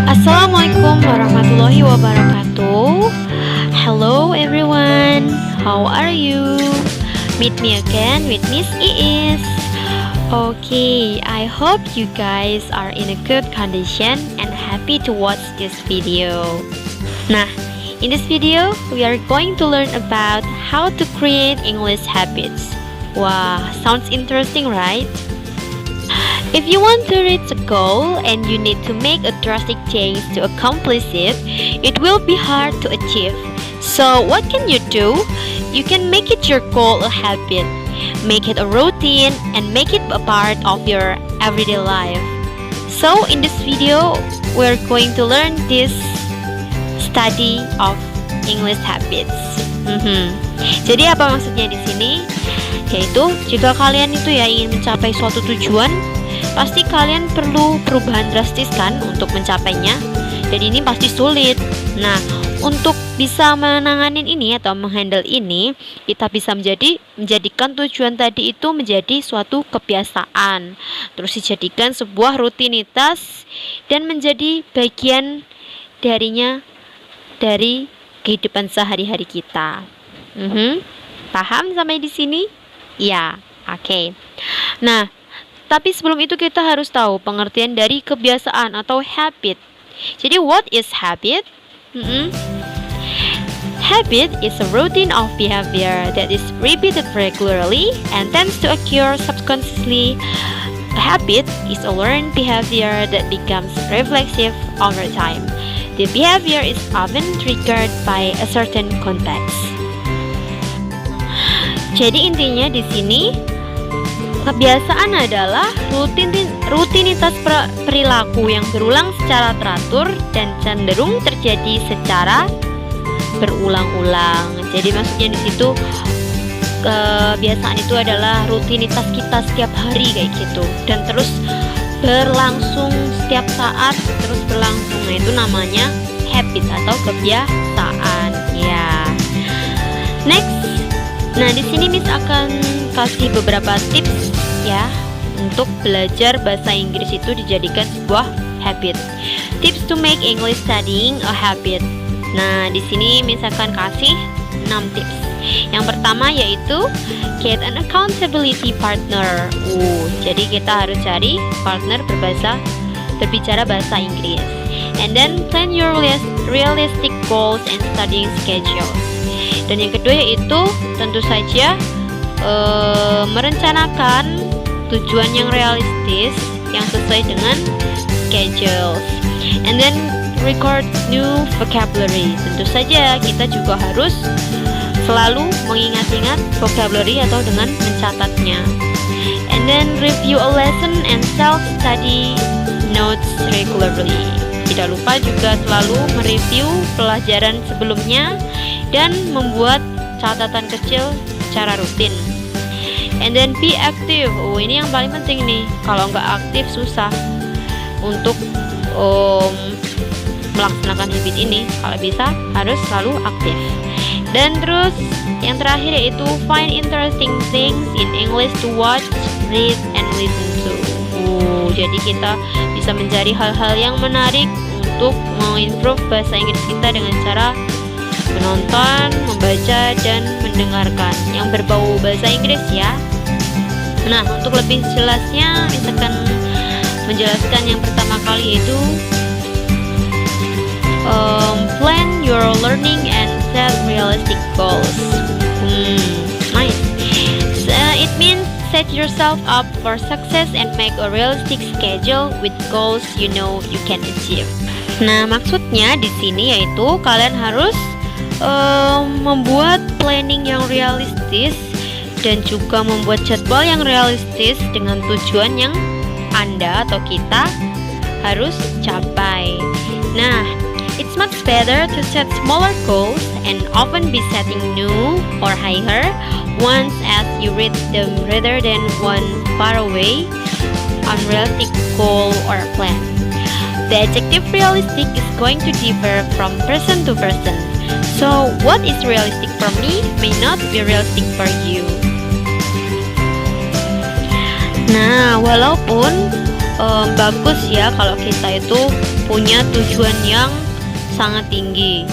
Assalamualaikum warahmatullahi wabarakatuh. Hello everyone, how are you? Meet me again with Miss Iis. Okay, I hope you guys are in a good condition and happy to watch this video. Nah, in this video, we are going to learn about how to create English habits. Wow, sounds interesting, right? If you want to reach a goal and you need to make a drastic change to accomplish it, it will be hard to achieve. So what can you do? You can make it your goal a habit, make it a routine, and make it a part of your everyday life. So in this video, we're going to learn this study of English habits. Jadi apa maksudnya di sini? Yaitu jika kalian itu ya ingin mencapai suatu tujuan, pasti kalian perlu perubahan drastis kan untuk mencapainya. Dan ini pasti sulit. Nah, untuk bisa menanganin ini atau menghandle ini, kita bisa menjadikan tujuan tadi itu menjadi suatu kebiasaan. Terus dijadikan sebuah rutinitas dan menjadi bagian darinya dari kehidupan sehari-hari kita. Paham sampai di sini? Ya, oke. Nah, tapi sebelum itu kita harus tahu pengertian dari kebiasaan atau habit. Jadi what is habit? Habit is a routine of behavior that is repeated regularly and tends to occur subconsciously. A habit is a learned behavior that becomes reflexive over time. The behavior is often triggered by a certain context. Jadi intinya di sini kebiasaan adalah rutinitas perilaku yang berulang secara teratur dan cenderung terjadi secara berulang-ulang. Jadi maksudnya di situ kebiasaan itu adalah rutinitas kita setiap hari kayak gitu dan terus berlangsung setiap saat terus berlangsung. Nah, itu namanya habit atau kebiasaan. Ya. Next. Nah, di sini Miss akan kasih beberapa tips ya untuk belajar bahasa Inggris itu dijadikan sebuah habit. Tips to make English studying a habit. Nah, di sini Miss akan kasih 6 tips. Yang pertama yaitu get an accountability partner. Jadi kita harus cari partner berbicara bahasa Inggris. And then plan your realistic goals and studying schedules. Dan yang kedua yaitu tentu saja merencanakan tujuan yang realistis yang sesuai dengan schedules. And then record new vocabulary. Tentu saja kita juga harus selalu mengingat-ingat vocabulary atau dengan mencatatnya. And then review a lesson and self-study notes regularly. Tidak lupa juga selalu mereview pelajaran sebelumnya dan membuat catatan kecil secara rutin. And then be active. Ini yang paling penting nih. Kalau nggak aktif susah untuk melaksanakan habit ini. Kalau bisa harus selalu aktif. Dan terus yang terakhir yaitu find interesting things in English to watch, read, and listen to. Jadi kita bisa mencari hal-hal yang menarik untuk mengimprove bahasa Inggris kita dengan cara menonton, membaca, dan mendengarkan yang berbau bahasa Inggris ya. Nah, untuk lebih jelasnya misalkan menjelaskan yang pertama kali yaitu plan your learning and set realistic goals. Nice. It means set yourself up for success and make a realistic schedule with goals you know you can achieve. Nah, maksudnya di sini yaitu kalian harus membuat planning yang realistis dan juga membuat jadwal yang realistis dengan tujuan yang Anda atau kita harus capai. Nah, it's much better to set smaller goals and often be setting new or higher ones as you reach them rather than one far away unrealistic goal or plan. The adjective realistic is going to differ from person to person. So, what is realistic for me may not be realistic for you. Nah, walaupun bagus ya kalau kita itu punya tujuan yang sangat tinggi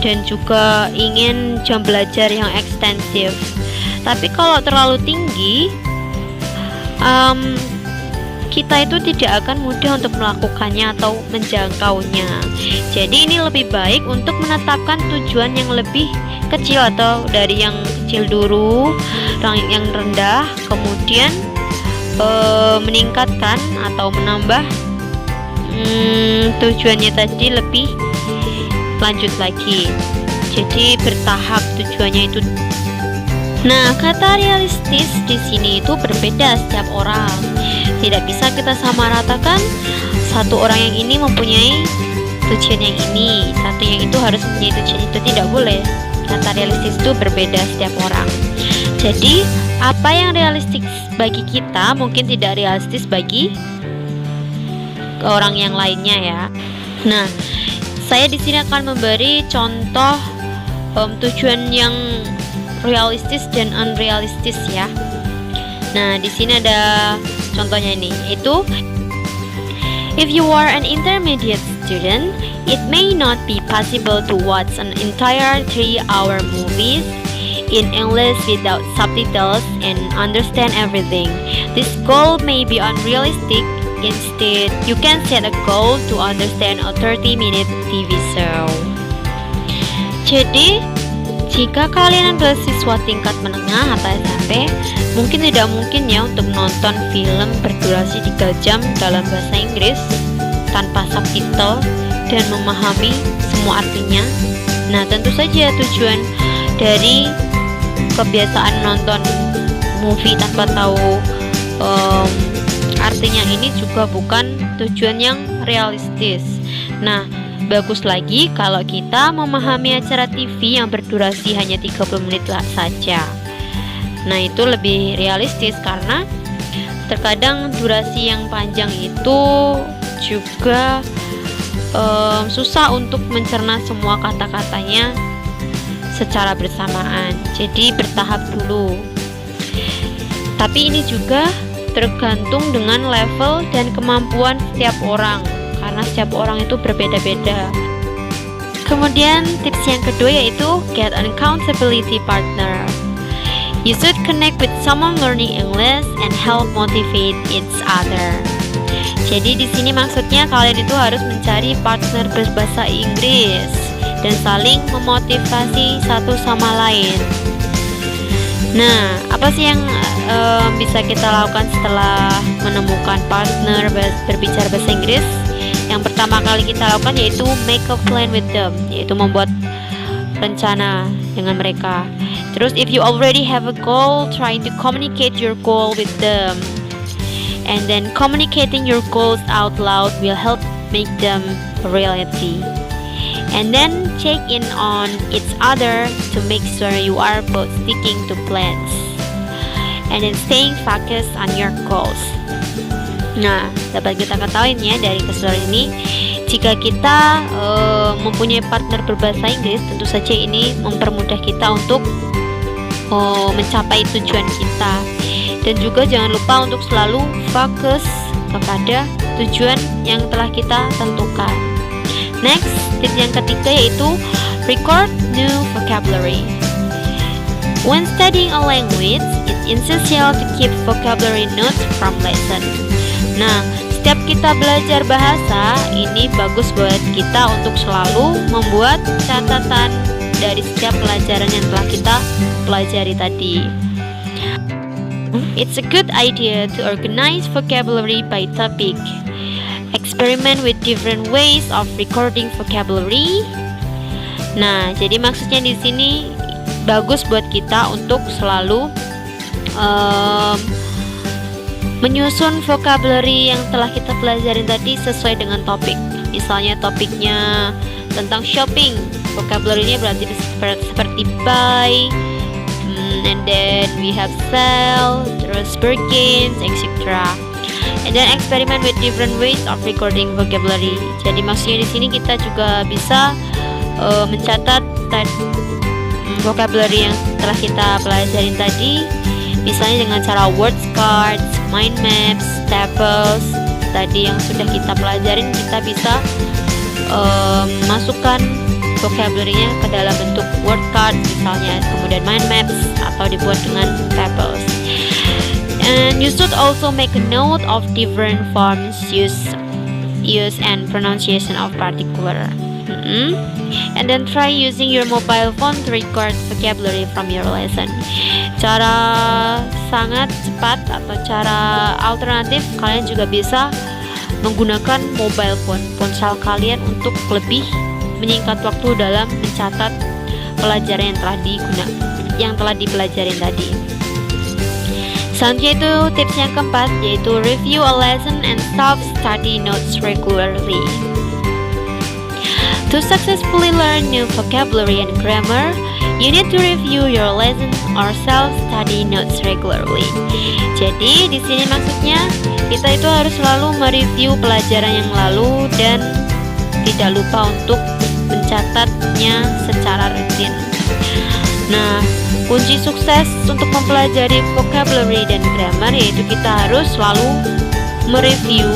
dan juga ingin jam belajar yang ekstensif. Tapi kalau terlalu tinggi, kita itu tidak akan mudah untuk melakukannya atau menjangkaunya. Jadi ini lebih baik untuk menetapkan tujuan yang lebih kecil atau dari yang kecil dulu, yang rendah, kemudian meningkatkan atau menambah tujuannya tadi lebih lanjut lagi. Jadi bertahap tujuannya itu. Nah, kata realistis di sini itu berbeda setiap orang. Tidak bisa kita samaratakan satu orang yang ini mempunyai tujuan yang ini, satu yang itu harus mempunyai tujuan itu, tidak boleh. Kata realistis itu berbeda setiap orang. Jadi, apa yang realistis bagi kita mungkin tidak realistis bagi orang yang lainnya ya. Nah, saya di sini akan memberi contoh tujuan yang realistis dan unrealistis ya. Nah, di sini ada contohnya ini, yaitu if you are an intermediate student, it may not be possible to watch an entire 3-hour movie in English without subtitles and understand everything. This goal may be unrealistic. Instead, you can set a goal to understand a 30-minute TV show. Jadi, jika kalian adalah siswa tingkat menengah atau SMP, mungkin tidak mungkin ya untuk menonton film berdurasi 3 jam dalam bahasa Inggris tanpa subtitle dan memahami semua artinya. Nah, tentu saja tujuan dari kebiasaan menonton movie tanpa tahu artinya ini juga bukan tujuan yang realistis. Nah, bagus lagi kalau kita memahami acara TV yang berdurasi hanya 30 menit saja. Nah, itu lebih realistis karena terkadang durasi yang panjang itu juga susah untuk mencerna semua kata-katanya secara bersamaan. Jadi bertahap dulu. Tapi ini juga tergantung dengan level dan kemampuan setiap orang, karena setiap orang itu berbeda-beda. Kemudian tips yang kedua yaitu get an accountability partner. You should connect with someone learning English and help motivate each other. Jadi di sini maksudnya kalian itu harus mencari partner berbahasa Inggris dan saling memotivasi satu sama lain. Nah, apa sih yang bisa kita lakukan setelah menemukan partner berbicara bahasa Inggris? Yang pertama kali kita lakukan yaitu make a plan with them, yaitu membuat rencana dengan mereka. Terus if you already have a goal, try to communicate your goal with them. And then communicating your goals out loud will help make them a reality. And then check in on each other to make sure you are both sticking to plans. And then staying focused on your goals. Nah, dapat kita ketahui ya dari keseluruhan ini, jika kita mempunyai partner berbahasa Inggris, tentu saja ini mempermudah kita untuk mencapai tujuan kita. Dan juga jangan lupa untuk selalu fokus kepada tujuan yang telah kita tentukan. Next, tips yang ketiga yaitu record new vocabulary. When studying a language, it's essential to keep vocabulary notes from lesson. Nah, setiap kita belajar bahasa, ini bagus buat kita untuk selalu membuat catatan dari setiap pelajaran yang telah kita pelajari tadi. It's a good idea to organize vocabulary by topic. Experiment with different ways of recording vocabulary. Nah, jadi maksudnya di sini bagus buat kita untuk selalu menyusun vocabulary yang telah kita pelajarin tadi sesuai dengan topik. Misalnya topiknya tentang shopping, vocabulary-nya berarti seperti buy, and then we have sell, terus bargains, etc. And then experiment with different ways of recording vocabulary. Jadi maksudnya di sini kita juga bisa mencatat vocabulary yang telah kita pelajarin tadi, misalnya dengan cara words cards, mind maps, tables, tadi yang sudah kita pelajarin, kita bisa masukkan vocabulary-nya ke dalam bentuk word card misalnya, kemudian mind maps atau dibuat dengan tables. And you should also make a note of different forms, use and pronunciation of particular. And then try using your mobile phone to record vocabulary from your lesson. Cara sangat cepat atau cara alternatif, kalian juga bisa menggunakan mobile phone, ponsel kalian, untuk lebih menyingkat waktu dalam mencatat pelajaran yang telah dipelajari tadi. Selanjutnya itu tips yang keempat, yaitu review a lesson and self-study notes regularly. To successfully learn new vocabulary and grammar, you need to review your lesson or self-study notes regularly. Jadi di sini maksudnya kita itu harus selalu mereview pelajaran yang lalu dan tidak lupa untuk mencatatnya secara rutin. Nah, kunci sukses untuk mempelajari vocabulary dan grammar yaitu kita harus selalu mereview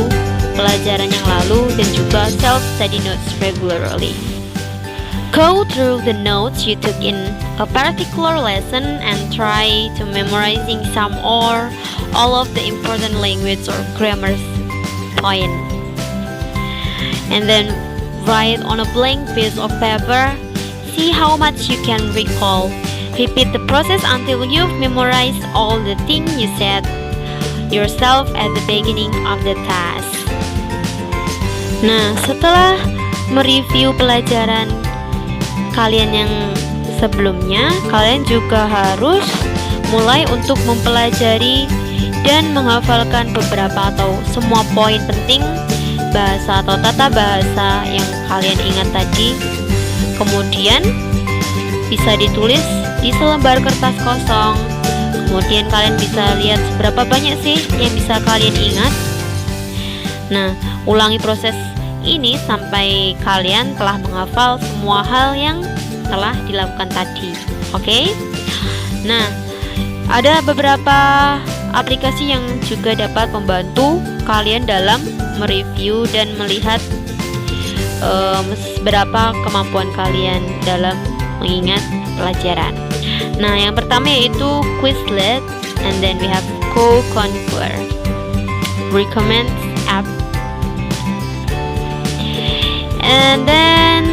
pelajaran yang lalu dan juga self-study notes regularly. Go through the notes you took in a particular lesson and try to memorizing some or all of the important language or grammar point. And then write on a blank piece of paper. See how much you can recall. Repeat the process until you've memorized all the things you said yourself at the beginning of the task. Nah, setelah mereview pelajaran kalian yang sebelumnya, kalian juga harus mulai untuk mempelajari dan menghafalkan beberapa atau semua poin penting bahasa atau tata bahasa yang kalian ingat tadi. Kemudian bisa ditulis di selembar kertas kosong. Kemudian kalian bisa lihat seberapa banyak sih yang bisa kalian ingat. Nah, ulangi proses ini sampai kalian telah menghafal semua hal yang telah dilakukan tadi. Oke? Nah, ada beberapa aplikasi yang juga dapat membantu kalian dalam mereview dan melihat seberapa kemampuan kalian dalam mengingat pelajaran. Nah, yang pertama yaitu Quizlet, and then we have Co-Conquer. Recommend app. And then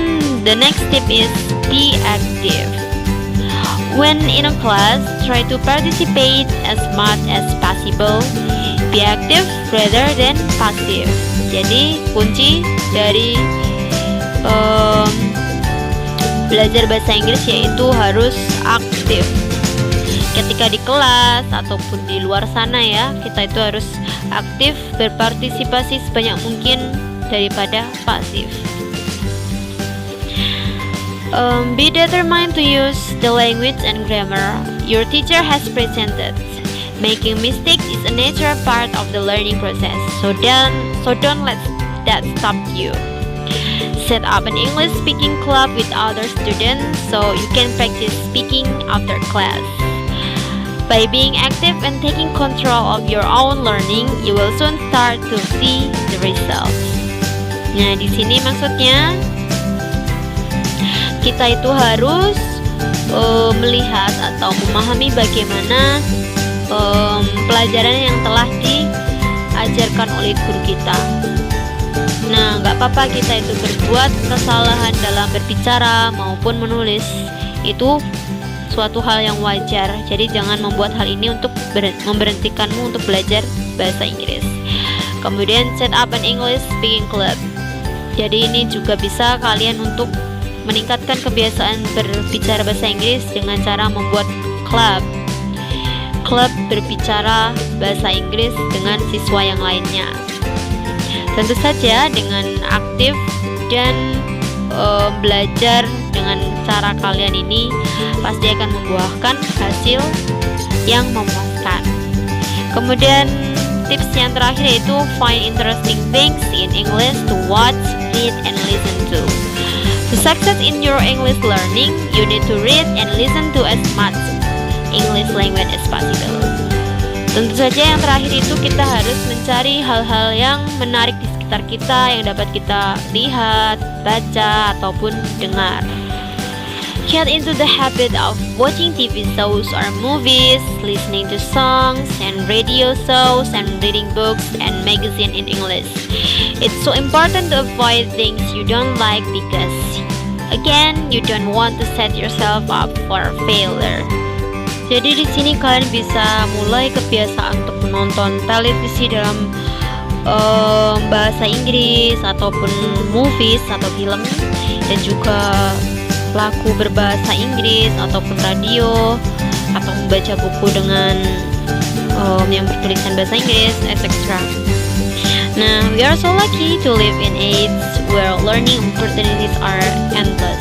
the next tip is be active. When in a class, try to participate as much as possible. Be active rather than passive. Jadi kunci dari belajar bahasa Inggris yaitu harus aktif. Ketika di kelas ataupun di luar sana ya, kita itu harus aktif, berpartisipasi sebanyak mungkin daripada pasif. Be determined to use the language and grammar your teacher has presented. Making mistakes is a natural part of the learning process, so don't let that stop you. Set up an English speaking club with other students so you can practice speaking after class. By being active and taking control of your own learning, you will soon start to see the results. Nah, di sini maksudnya kita itu harus melihat atau memahami bagaimana pelajaran yang telah diajarkan oleh guru kita. Nah, nggak apa-apa kita itu berbuat kesalahan dalam berbicara maupun menulis. Itu suatu hal yang wajar. Jadi jangan membuat hal ini untuk memberhentikanmu untuk belajar bahasa Inggris. Kemudian set up an English speaking club. Jadi ini juga bisa kalian untuk meningkatkan kebiasaan berbicara bahasa Inggris dengan cara membuat klub berbicara bahasa Inggris dengan siswa yang lainnya. Tentu saja dengan aktif dan belajar dengan cara kalian ini pasti akan membuahkan hasil yang memuaskan. Kemudian tips yang terakhir yaitu find interesting things in English to watch, read, and listen to. To success in your English learning, you need to read and listen to as much English language as possible. Tentu saja yang terakhir itu kita harus mencari hal-hal yang menarik di sekitar kita yang dapat kita lihat, baca, ataupun dengar. Get into the habit of watching TV shows or movies, listening to songs and radio shows, and reading books and magazines in English. It's so important to avoid things you don't like because, again, you don't want to set yourself up for failure. Jadi di sini kalian bisa mulai kebiasaan untuk menonton televisi dalam bahasa Inggris ataupun movies atau film, dan juga lagu berbahasa Inggris ataupun radio, atau membaca buku dengan yang bertulisan bahasa Inggris, etc. Nah, we are so lucky to live in age where learning opportunities are endless.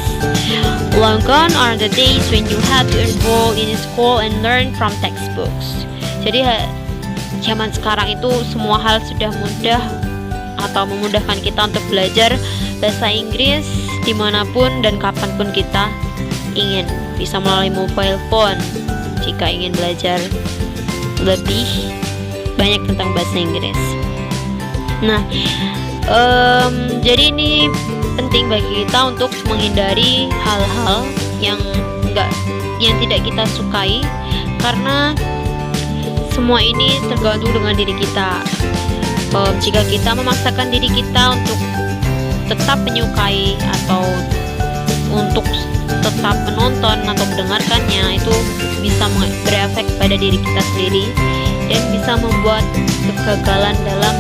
Long gone are the days when you had to enroll in school and learn from textbooks. Jadi zaman sekarang itu semua hal sudah mudah atau memudahkan kita untuk belajar bahasa Inggris dimanapun dan kapanpun kita ingin, bisa melalui mobile phone jika ingin belajar lebih banyak tentang bahasa Inggris. Nah, jadi ini penting bagi kita untuk menghindari hal-hal yang tidak kita sukai, karena semua ini tergantung dengan diri kita. Jika kita memaksakan diri kita untuk tetap menyukai atau untuk tetap menonton atau mendengarkannya, itu bisa berefek pada diri kita sendiri dan bisa membuat kegagalan dalam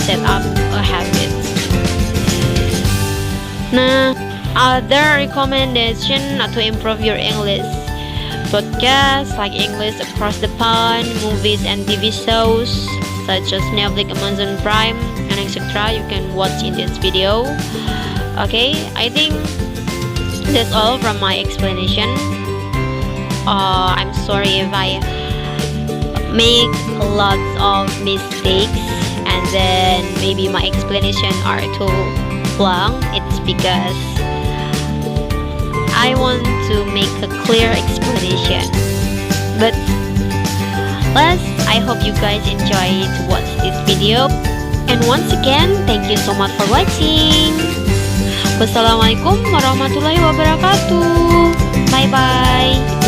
set up a habit. Nah, other recommendation to improve your English: podcasts like English Across the Pond, movies and TV shows such as Netflix, Amazon Prime, and etc. you can watch in this video. Okay, I think that's all from my explanation. I'm sorry if I make lots of mistakes and then maybe my explanation are too long. It's because I want to make a clear explanation. But I hope you guys enjoy to watch this video. And once again, thank you so much for watching. Wassalamualaikum warahmatullahi wabarakatuh. Bye bye.